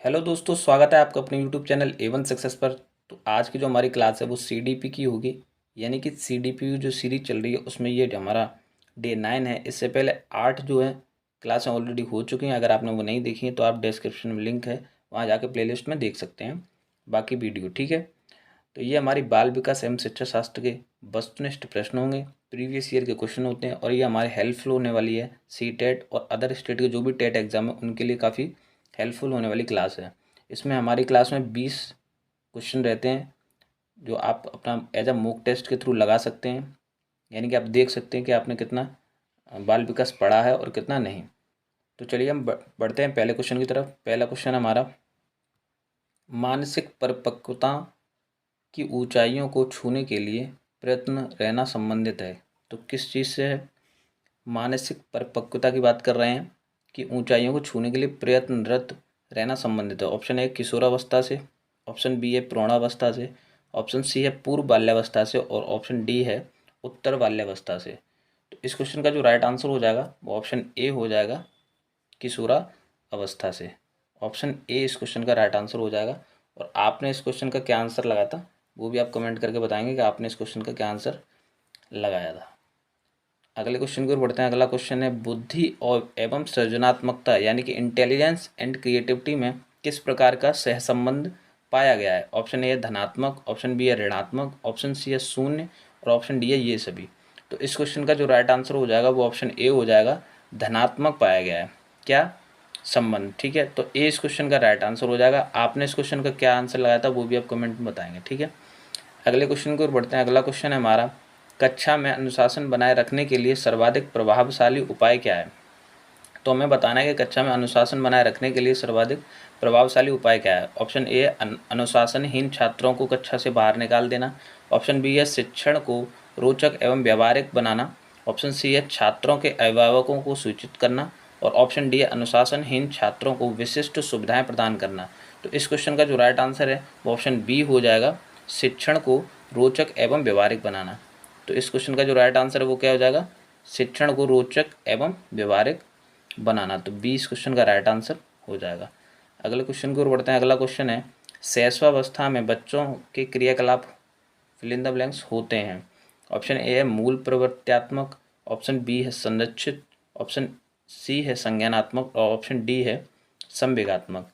Hello दोस्तों, स्वागत है आपका अपने यूट्यूब चैनल A1 सक्सेस पर। तो आज की जो हमारी क्लास है वो CDP की होगी, यानी कि CDP जो सीरीज चल रही है उसमें ये जो हमारा डे 9 है। इससे पहले 8 जो है क्लासें ऑलरेडी हो चुकी हैं। अगर आपने वो नहीं देखी हैं तो आप डिस्क्रिप्शन में लिंक है, वहाँ जाकर प्लेलिस्ट में देख सकते हैं बाकी वीडियो। ठीक है, तो ये हमारी बाल विकास एवं शिक्षा शास्त्र के वस्तुनिष्ठ प्रश्न होंगे, प्रीवियस ईयर के क्वेश्चन होते हैं और ये हमारे हेल्पफुल होने वाली है। CTET और अदर स्टेट के जो भी टेट एग्जाम है उनके लिए काफ़ी हेल्पफुल होने वाली क्लास है। इसमें हमारी क्लास में 20 क्वेश्चन रहते हैं जो आप अपना एज अ मॉक टेस्ट के थ्रू लगा सकते हैं, यानी कि आप देख सकते हैं कि आपने कितना बाल विकास पढ़ा है और कितना नहीं। तो चलिए हम बढ़ते हैं पहले क्वेश्चन की तरफ। पहला क्वेश्चन हमारा, मानसिक परिपक्वता की ऊंचाइयों को छूने के लिए प्रयत्न रहना संबंधित है। तो किस चीज़ से है? मानसिक परिपक्वता की बात कर रहे हैं कि ऊंचाइयों को छूने के लिए प्रयत्नरत रहना संबंधित है। ऑप्शन ए किशोरावस्था से, ऑप्शन बी है प्रौढ़ावस्था से, ऑप्शन सी है पूर्व बाल्यावस्था से और ऑप्शन डी है उत्तर बाल्यावस्था से। तो इस क्वेश्चन का जो राइट आंसर हो जाएगा वो ऑप्शन ए हो जाएगा, किशोरा अवस्था से। ऑप्शन ए इस क्वेश्चन का राइट आंसर हो जाएगा। और आपने इस क्वेश्चन का क्या आंसर लगाया था वो भी आप कमेंट करके बताएंगे कि आपने इस क्वेश्चन का क्या आंसर लगाया था। अगले क्वेश्चन की ओर बढ़ते हैं। अगला क्वेश्चन है, बुद्धि और एवं सृजनात्मकता यानी कि इंटेलिजेंस एंड क्रिएटिविटी में किस प्रकार का सहसंबंध पाया गया है? ऑप्शन ए है धनात्मक, ऑप्शन बी है ऋणात्मक, ऑप्शन सी है शून्य और ऑप्शन डी है ये सभी। तो इस क्वेश्चन का जो राइट आंसर हो जाएगा वो ऑप्शन ए हो जाएगा, धनात्मक पाया गया है। क्या संबंध? ठीक है, तो ए इस क्वेश्चन का राइट आंसर हो जाएगा। आपने इस क्वेश्चन का क्या आंसर लगाया था वो भी आप कमेंट में बताएंगे। ठीक है, अगले क्वेश्चन की ओर बढ़ते हैं। अगला क्वेश्चन है हमारा, कक्षा में अनुशासन बनाए रखने के लिए सर्वाधिक प्रभावशाली उपाय क्या है? तो हमें बताना है कि कक्षा में अनुशासन बनाए रखने के लिए सर्वाधिक प्रभावशाली उपाय क्या है। ऑप्शन ए अनुशासनहीन छात्रों को कक्षा से बाहर निकाल देना, ऑप्शन बी है शिक्षण को रोचक एवं व्यावहारिक बनाना, ऑप्शन सी है छात्रों के अभिभावकों को सूचित करना और ऑप्शन डी है अनुशासनहीन छात्रों को विशिष्ट सुविधाएं प्रदान करना। तो इस क्वेश्चन का जो राइट आंसर है वो ऑप्शन बी हो जाएगा, शिक्षण को रोचक एवं व्यवहारिक बनाना। तो इस क्वेश्चन का जो राइट आंसर है वो क्या हो जाएगा, शिक्षण को रोचक एवं व्यवहारिक बनाना। तो 20 क्वेश्चन का राइट आंसर हो जाएगा। अगले क्वेश्चन की ओर बढ़ते हैं। अगला क्वेश्चन है, शैशवावस्था में बच्चों के क्रियाकलाप फिल इन द ब्लैंक्स होते हैं। ऑप्शन ए है मूल प्रवृत्त्यात्मक, ऑप्शन बी है संरक्षित, ऑप्शन सी है संज्ञानात्मक और ऑप्शन डी है संवेगात्मक।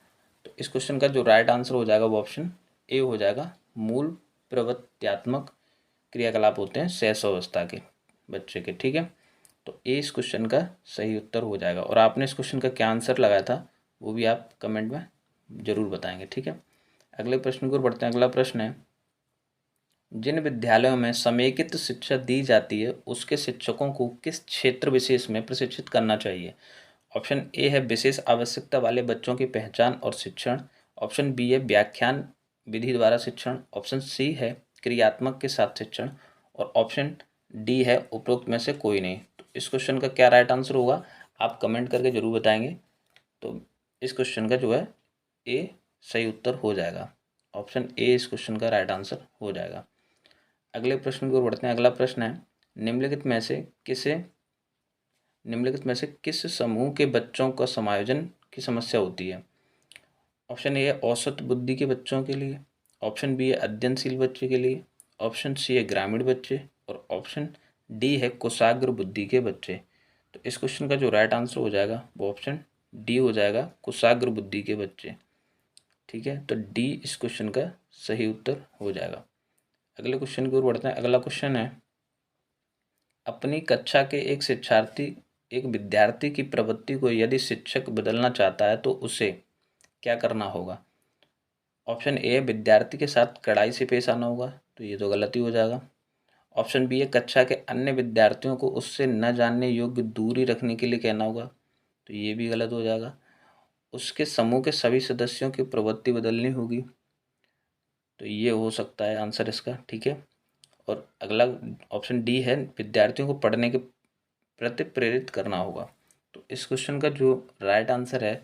तो इस क्वेश्चन का जो राइट आंसर हो जाएगा वो ऑप्शन ए हो जाएगा, मूल प्रवृत्त्यात्मक क्रियाकलाप होते हैं शैशवावस्था के बच्चे के। ठीक है, तो ए इस क्वेश्चन का सही उत्तर हो जाएगा। और आपने इस क्वेश्चन का क्या आंसर लगाया था वो भी आप कमेंट में ज़रूर बताएंगे। ठीक है, अगले प्रश्न की ओर बढ़ते हैं। अगला प्रश्न है, जिन विद्यालयों में समेकित शिक्षा दी जाती है उसके शिक्षकों को किस क्षेत्र विशेष में प्रशिक्षित करना चाहिए? ऑप्शन ए है विशेष आवश्यकता वाले बच्चों की पहचान और शिक्षण, ऑप्शन बी है व्याख्यान विधि द्वारा शिक्षण, ऑप्शन सी है क्रियात्मक के साथ शिक्षण और ऑप्शन डी है उपरोक्त में से कोई नहीं। तो इस क्वेश्चन का क्या राइट आंसर होगा आप कमेंट करके ज़रूर बताएंगे। तो इस क्वेश्चन का जो है ए सही उत्तर हो जाएगा, ऑप्शन ए इस क्वेश्चन का राइट आंसर हो जाएगा। अगले प्रश्न की ओर बढ़ते हैं। अगला प्रश्न है, निम्नलिखित में से किसे निम्नलिखित में से किस समूह के बच्चों का समायोजन की समस्या होती है? ऑप्शन ए है औसत बुद्धि के बच्चों के लिए, ऑप्शन बी है अध्ययनशील बच्चे के लिए, ऑप्शन सी है ग्रामीण बच्चे और ऑप्शन डी है कुशाग्र बुद्धि के बच्चे। तो इस क्वेश्चन का जो राइट आंसर हो जाएगा वो ऑप्शन डी हो जाएगा, कुशाग्र बुद्धि के बच्चे। ठीक है, तो डी इस क्वेश्चन का सही उत्तर हो जाएगा। अगले क्वेश्चन की ओर बढ़ते हैं। अगला क्वेश्चन है, अपनी कक्षा के एक विद्यार्थी की प्रवृत्ति को यदि शिक्षक बदलना चाहता है तो उसे क्या करना होगा? ऑप्शन ए विद्यार्थी के साथ कड़ाई से पेश आना होगा, तो ये तो गलती हो जाएगा। ऑप्शन बी है कक्षा के अन्य विद्यार्थियों को उससे न जानने योग्य दूरी रखने के लिए कहना होगा, तो ये भी गलत हो जाएगा। उसके समूह के सभी सदस्यों की प्रवृत्ति बदलनी होगी, तो ये हो सकता है आंसर इसका। ठीक है, और अगला ऑप्शन डी है विद्यार्थियों को पढ़ने के प्रति प्रेरित करना होगा। तो इस क्वेश्चन का जो राइट आंसर है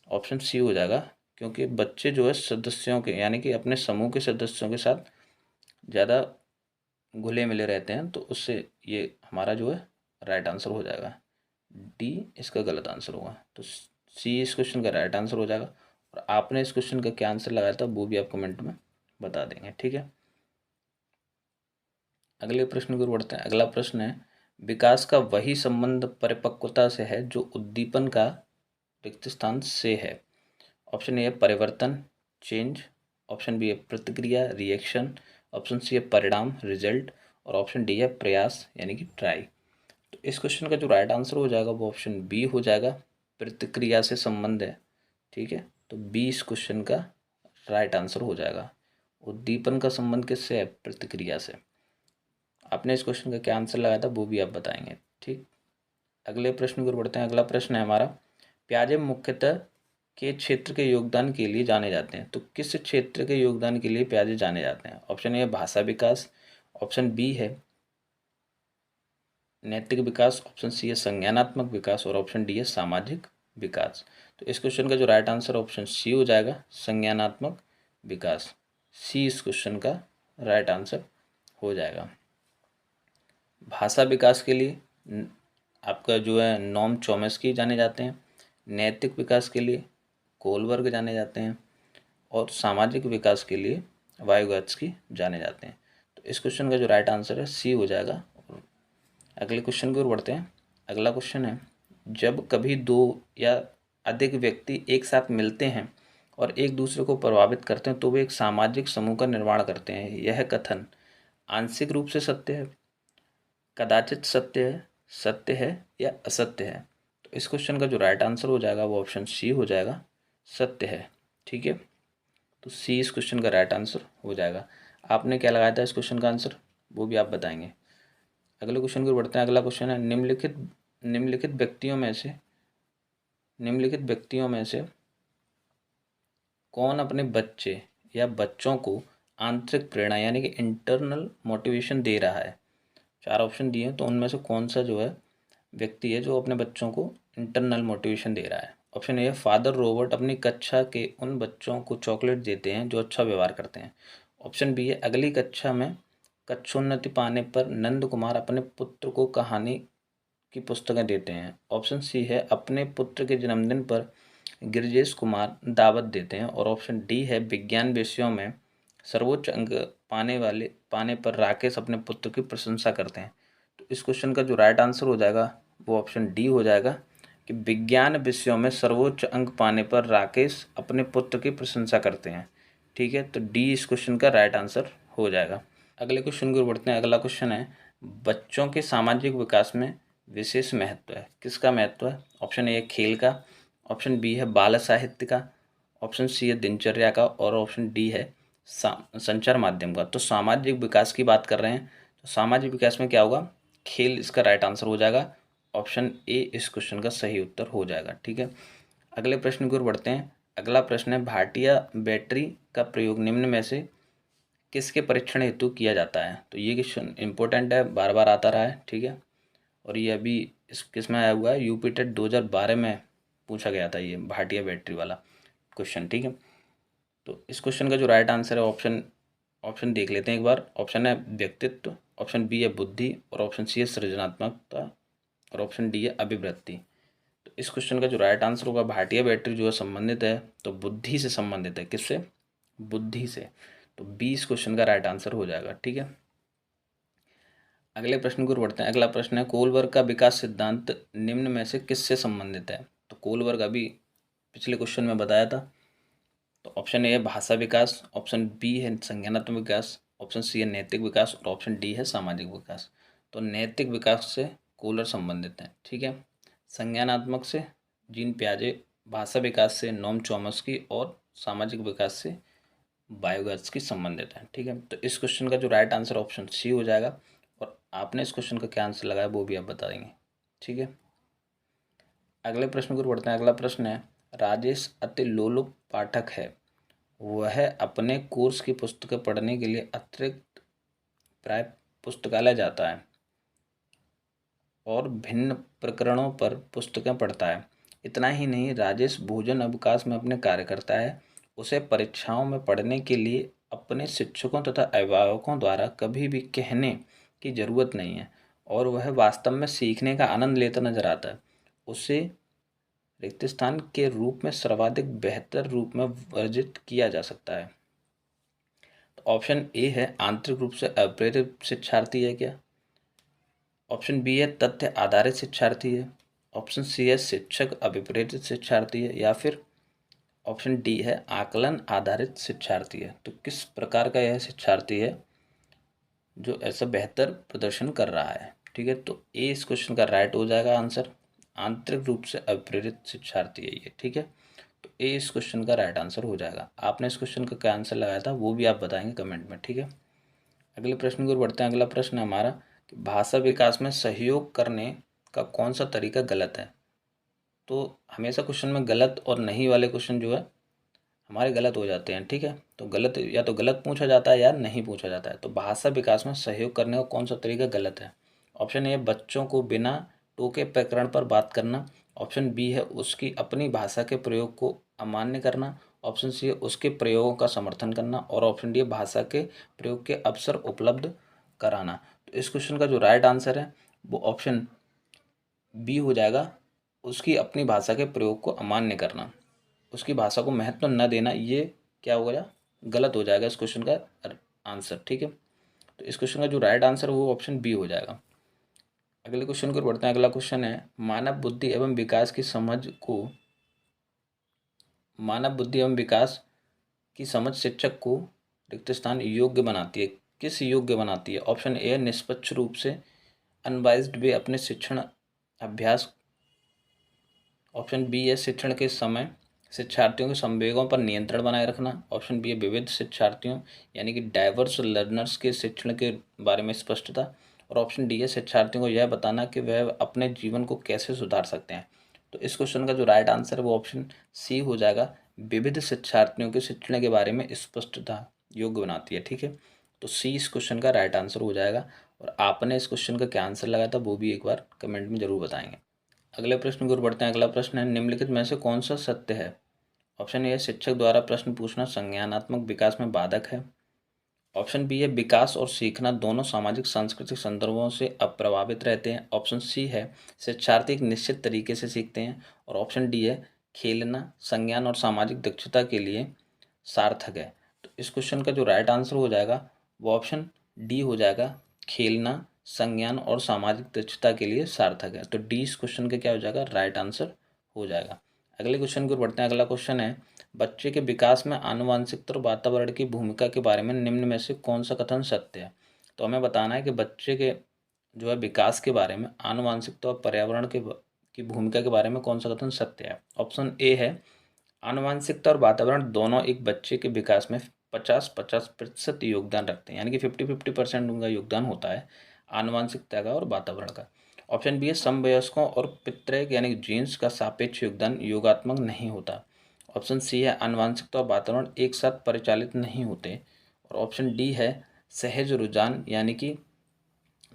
ऑप्शन सी हो जाएगा, क्योंकि बच्चे जो है सदस्यों के यानी कि अपने समूह के सदस्यों के साथ ज़्यादा घुले मिले रहते हैं, तो उससे ये हमारा जो है राइट आंसर हो जाएगा। डी इसका गलत आंसर होगा, तो सी इस क्वेश्चन का राइट आंसर हो जाएगा। और आपने इस क्वेश्चन का क्या आंसर लगाया था वो भी आप कमेंट में बता देंगे। ठीक है, अगले प्रश्न की ओर बढ़ते हैं। अगला प्रश्न है, विकास का वही संबंध परिपक्वता से है जो उद्दीपन का रिक्त स्थान से है। ऑप्शन ए है परिवर्तन, चेंज। ऑप्शन बी है प्रतिक्रिया, रिएक्शन। ऑप्शन सी है परिणाम, रिजल्ट। और ऑप्शन डी है प्रयास यानी कि ट्राई। तो इस क्वेश्चन का जो राइट आंसर हो जाएगा वो ऑप्शन बी हो जाएगा, प्रतिक्रिया से संबंध है। ठीक है, तो बी इस क्वेश्चन का राइट आंसर हो जाएगा। उद्दीपन का संबंध किससे है? प्रतिक्रिया से। आपने इस क्वेश्चन का क्या आंसर लगाया था वो भी आप बताएंगे। ठीक, अगले प्रश्न की ओर बढ़ते हैं। अगला प्रश्न है हमारा, पियाजे मुख्यतः के क्षेत्र के योगदान के लिए जाने जाते हैं। तो किस क्षेत्र के योगदान के लिए पियाजे जाने जाते हैं? ऑप्शन ए भाषा विकास। ऑप्शन बी है नैतिक विकास। ऑप्शन सी है संज्ञानात्मक विकास। और ऑप्शन डी है सामाजिक विकास। तो इस क्वेश्चन का जो राइट आंसर ऑप्शन सी हो जाएगा, संज्ञानात्मक विकास। सी इस क्वेश्चन का राइट आंसर हो जाएगा। भाषा विकास के लिए आपका जो है नॉम चॉम्स्की जाने जाते हैं। नैतिक विकास के लिए कोलबर्ग जाने जाते हैं। और सामाजिक विकास के लिए वाइगॉत्स्की जाने जाते हैं। तो इस क्वेश्चन का जो राइट आंसर है सी हो जाएगा। अगले क्वेश्चन की ओर बढ़ते हैं। अगला क्वेश्चन है, जब कभी दो या अधिक व्यक्ति एक साथ मिलते हैं और एक दूसरे को प्रभावित करते हैं तो वे एक सामाजिक समूह का निर्माण करते हैं। यह कथन आंशिक रूप से सत्य है, कदाचित सत्य है या असत्य है? तो इस क्वेश्चन का जो राइट आंसर हो जाएगा वो ऑप्शन सी हो जाएगा, सत्य है। ठीक है, तो सी इस क्वेश्चन का राइट आंसर हो जाएगा। आपने क्या लगाया था इस क्वेश्चन का आंसर वो भी आप बताएंगे। अगले क्वेश्चन की ओर बढ़ते हैं। अगला क्वेश्चन है, निम्नलिखित व्यक्तियों में से कौन अपने बच्चे या बच्चों को आंतरिक प्रेरणा यानी कि इंटरनल मोटिवेशन दे रहा है? चार ऑप्शन दिए हैं, तो उनमें से कौन सा जो है व्यक्ति है जो अपने बच्चों को इंटरनल मोटिवेशन दे रहा है? ऑप्शन ए है फादर रॉबर्ट अपनी कक्षा के उन बच्चों को चॉकलेट देते हैं जो अच्छा व्यवहार करते हैं। ऑप्शन बी है अगली कक्षा में कक्षोन्नति पाने पर नंद कुमार अपने पुत्र को कहानी की पुस्तकें देते हैं। ऑप्शन सी है अपने पुत्र के जन्मदिन पर गिरिजेश कुमार दावत देते हैं। और ऑप्शन डी है विज्ञान विषयों में सर्वोच्च अंक पाने पर राकेश अपने पुत्र की प्रशंसा करते हैं। तो इस क्वेश्चन का जो राइट आंसर हो जाएगा वो ऑप्शन डी हो जाएगा कि विज्ञान विषयों में सर्वोच्च अंक पाने पर राकेश अपने पुत्र की प्रशंसा करते हैं। ठीक है, तो डी इस क्वेश्चन का राइट आंसर हो जाएगा। अगले क्वेश्चन की ओर बढ़ते हैं। अगला क्वेश्चन है, बच्चों के सामाजिक विकास में विशेष महत्व है। किसका महत्व है? ऑप्शन ए खेल का। ऑप्शन बी है बाल साहित्य का। ऑप्शन सी है दिनचर्या का। और ऑप्शन डी है संचार माध्यम का। तो सामाजिक विकास की बात कर रहे हैं, तो सामाजिक विकास में क्या होगा? खेल इसका राइट आंसर हो जाएगा। ऑप्शन ए इस क्वेश्चन का सही उत्तर हो जाएगा। ठीक है, अगले प्रश्न की ओर बढ़ते हैं। अगला प्रश्न है, भारतीय बैटरी का प्रयोग निम्न में से किसके परीक्षण हेतु किया जाता है? तो ये क्वेश्चन इंपॉर्टेंट है, बार बार आता रहा है। ठीक है, और ये अभी इस किस में आया हुआ है? यूपी टेट 2012 में पूछा गया था ये भाटिया बैटरी वाला क्वेश्चन। ठीक है, तो इस क्वेश्चन का जो राइट आंसर है ऑप्शन देख लेते हैं एक बार। ऑप्शन है व्यक्तित्व। ऑप्शन बी है बुद्धि। और ऑप्शन सी है सृजनात्मकता। और ऑप्शन डी है अभिवृत्ति। तो इस क्वेश्चन का जो राइट आंसर होगा, भाटिया बैटरी जो है संबंधित है तो बुद्धि से संबंधित है। किससे? बुद्धि से। तो बी इस क्वेश्चन का राइट आंसर हो जाएगा। ठीक है, अगले प्रश्न की ओर बढ़ते हैं। अगला प्रश्न है, कोलबर्ग का विकास सिद्धांत निम्न में से किससे संबंधित है? तो कोलबर्ग अभी पिछले क्वेश्चन में बताया था। तो ऑप्शन ए है भाषा विकास। ऑप्शन बी है संज्ञानात्मक विकास। ऑप्शन सी है नैतिक विकास। और ऑप्शन डी है सामाजिक विकास। तो नैतिक विकास से कोलर संबंधित है। ठीक है, संज्ञानात्मक से जीन पियाजे, भाषा विकास से नोम चॉम्स्की और सामाजिक विकास से बायोगैस संबंधित है। ठीक है, तो इस क्वेश्चन का जो राइट आंसर ऑप्शन सी हो जाएगा। और आपने इस क्वेश्चन का क्या आंसर लगाया वो भी आप बता देंगे। ठीक है, अगले प्रश्न की ओर बढ़ते हैं। अगला प्रश्न है, राजेश अति लोलुप पाठक है। वह अपने कोर्स की पुस्तकें पढ़ने के लिए अतिरिक्त प्राय पुस्तकालय जाता है और भिन्न प्रकरणों पर पुस्तकें पढ़ता है। इतना ही नहीं, राजेश भोजन अवकाश में अपने कार्य करता है। उसे परीक्षाओं में पढ़ने के लिए अपने शिक्षकों तथा अभिभावकों द्वारा कभी भी कहने की जरूरत नहीं है और वह वास्तव में सीखने का आनंद लेता नजर आता है। उसे रिक्त स्थान के रूप में सर्वाधिक बेहतर रूप में वर्जित किया जा सकता है? तो ऑप्शन ए है आंतरिक रूप से अप्रेरित शिक्षार्थी है क्या? ऑप्शन बी है तथ्य आधारित शिक्षार्थी है। ऑप्शन सी है शिक्षक अभिप्रेरित शिक्षार्थी है, या फिर ऑप्शन डी है आकलन आधारित शिक्षार्थी है। तो किस प्रकार का यह शिक्षार्थी है जो ऐसा बेहतर प्रदर्शन कर रहा है? ठीक है, तो ए इस क्वेश्चन का राइट हो जाएगा आंसर। आंतरिक रूप से अप्रेरित शिक्षार्थी है ये। ठीक है, तो ए इस क्वेश्चन का राइट आंसर हो जाएगा। आपने इस क्वेश्चन का क्या आंसर लगाया था वो भी आप बताएंगे कमेंट में। ठीक है, अगले प्रश्न की ओर बढ़ते हैं। अगला प्रश्न है हमारा कि भाषा विकास में सहयोग करने का कौन सा तरीका गलत है? तो हमेशा क्वेश्चन में गलत और नहीं वाले क्वेश्चन जो है हमारे गलत हो जाते हैं। ठीक है, तो गलत या तो गलत पूछा जाता है या नहीं पूछा जाता है। तो भाषा विकास में सहयोग करने का कौन सा तरीका गलत है? ऑप्शन ए बच्चों को बिना टोके प्रकरण पर बात करना। ऑप्शन बी है उसकी अपनी भाषा के प्रयोग को अमान्य करना। ऑप्शन सी है उसके प्रयोगों का समर्थन करना। और ऑप्शन डी है भाषा के प्रयोग के अवसर उपलब्ध कराना। तो इस क्वेश्चन का जो राइट आंसर है वो ऑप्शन बी हो जाएगा, उसकी अपनी भाषा के प्रयोग को अमान्य करना, उसकी भाषा को महत्व न देना। ये क्या हो गया, गलत हो जाएगा इस क्वेश्चन का आंसर। ठीक है, तो इस क्वेश्चन का जो राइट आंसर है वो ऑप्शन बी हो जाएगा। अगले क्वेश्चन को बढ़ते हैं। अगला क्वेश्चन है मानव बुद्धि एवं विकास की समझ शिक्षक को रिक्त स्थान योग्य बनाती है। किस योग्य बनाती है? ऑप्शन ए निष्पक्ष रूप से अनबाइज्ड वे अपने शिक्षण अभ्यास। ऑप्शन बी है शिक्षण के समय शिक्षार्थियों के संवेगों पर नियंत्रण बनाए रखना। ऑप्शन बी है विविध शिक्षार्थियों यानी कि डाइवर्स लर्नर्स के शिक्षण के बारे में स्पष्टता। और ऑप्शन डी है शिक्षार्थियों को यह बताना कि वह अपने जीवन को कैसे सुधार सकते हैं। तो इस क्वेश्चन का जो राइट आंसर है वो ऑप्शन सी हो जाएगा, विविध शिक्षार्थियों के शिक्षण के बारे में स्पष्टता योग्य बनाती है। ठीक है, तो सी इस क्वेश्चन का राइट आंसर हो जाएगा। और आपने इस क्वेश्चन का क्या आंसर लगाया था वो भी एक बार कमेंट में जरूर बताएंगे। अगले प्रश्न की ओर बढ़ते हैं। अगला प्रश्न है निम्नलिखित में से कौन सा सत्य है? ऑप्शन ए शिक्षक द्वारा प्रश्न पूछना संज्ञानात्मक विकास में बाधक है। ऑप्शन बी है विकास और सीखना दोनों सामाजिक सांस्कृतिक संदर्भों से अप्रभावित रहते हैं। ऑप्शन सी है शिक्षार्थी एक निश्चित तरीके से सीखते हैं। और ऑप्शन डी है खेलना संज्ञान और सामाजिक दक्षता के लिए सार्थक है। तो इस क्वेश्चन का जो राइट आंसर हो जाएगा वो ऑप्शन डी हो जाएगा, खेलना संज्ञान और सामाजिक दक्षता के लिए सार्थक है। तो डी इस क्वेश्चन का क्या हो जाएगा, राइट आंसर हो जाएगा। अगले क्वेश्चन की ओर बढ़ते हैं। अगला क्वेश्चन है बच्चे के विकास में आनुवंशिकता और वातावरण की भूमिका के बारे में निम्न में से कौन सा कथन सत्य है? तो हमें बताना है कि बच्चे के जो है विकास के बारे में आनुवंशिकता और पर्यावरण की भूमिका के बारे में कौन सा कथन सत्य है। ऑप्शन ए है आनुवंशिकता और वातावरण दोनों एक बच्चे के विकास में 50-50% योगदान रखते हैं, यानी कि 50-50% उनका योगदान होता है आनुवंशिकता का और वातावरण का। ऑप्शन बी है समवयस्कों और पितृक यानी कि जीन्स का सापेक्ष योगदान योगात्मक नहीं होता। ऑप्शन सी है आनुवंशिकता और वातावरण एक साथ परिचालित नहीं होते। और ऑप्शन डी है सहज रुझान यानी कि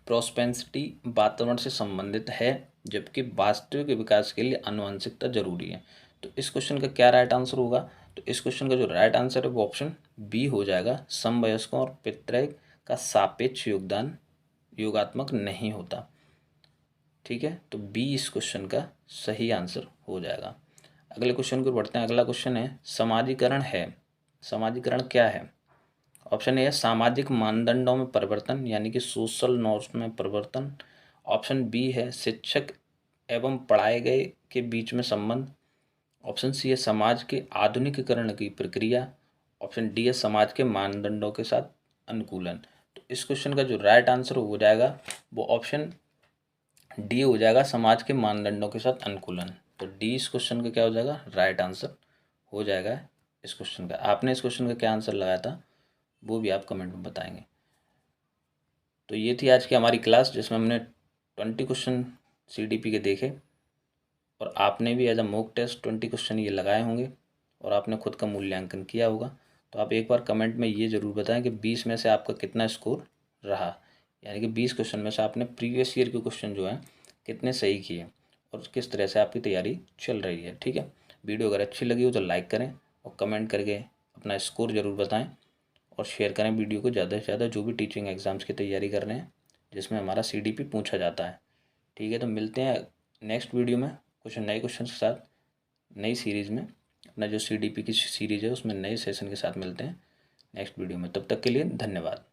प्रोस्पेंसिटी वातावरण से संबंधित है, जबकि वास्तविक विकास के लिए आनुवंशिकता जरूरी है। तो इस क्वेश्चन का क्या राइट आंसर होगा? तो इस क्वेश्चन का जो राइट आंसर है वो ऑप्शन बी हो जाएगा, समवयस्कों और पितृक का सापेक्ष योगदान योगात्मक नहीं होता। ठीक है, तो बी इस क्वेश्चन का सही आंसर हो जाएगा। अगले क्वेश्चन को बढ़ते हैं। अगला क्वेश्चन है समाजीकरण है, समाजीकरण क्या है? ऑप्शन ए है सामाजिक मानदंडों में परिवर्तन यानी कि सोशल नॉर्म्स में परिवर्तन। ऑप्शन बी है शिक्षक एवं पढ़ाए गए के बीच में संबंध। ऑप्शन सी है समाज के आधुनिकीकरण की प्रक्रिया। ऑप्शन डी है समाज के मानदंडों के साथ अनुकूलन। तो इस क्वेश्चन का जो राइट आंसर हो जाएगा वो ऑप्शन डी हो जाएगा, समाज के मानदंडों के साथ अनुकूलन। तो डी इस क्वेश्चन का क्या हो जाएगा, राइट आंसर हो जाएगा इस क्वेश्चन का। आपने इस क्वेश्चन का क्या आंसर लगाया था वो भी आप कमेंट में बताएंगे। तो ये थी आज की हमारी क्लास जिसमें हमने 20 क्वेश्चन CDP के देखे और आपने भी as a mock test 20 question ये लगाए होंगे और आपने खुद का मूल्यांकन किया होगा। तो आप एक बार कमेंट में ये ज़रूर बताएं कि 20 में से आपका कितना स्कोर रहा, यानी कि 20 क्वेश्चन में से आपने प्रीवियस ईयर के क्वेश्चन जो हैं कितने सही किए और किस तरह से आपकी तैयारी चल रही है। ठीक है, वीडियो अगर अच्छी लगी हो तो लाइक करें और कमेंट करके अपना स्कोर ज़रूर बताएँ और शेयर करें वीडियो को ज़्यादा से ज़्यादा जो भी टीचिंग एग्ज़ाम्स की तैयारी कर रहे हैं जिसमें हमारा CDP पूछा जाता है। ठीक है, तो मिलते हैं नेक्स्ट वीडियो में कुछ नए क्वेश्चन के साथ। नई सीरीज़ में, अपना जो CDP की सीरीज़ है उसमें नए सेशन के साथ मिलते हैं नेक्स्ट वीडियो में। तब तक के लिए धन्यवाद।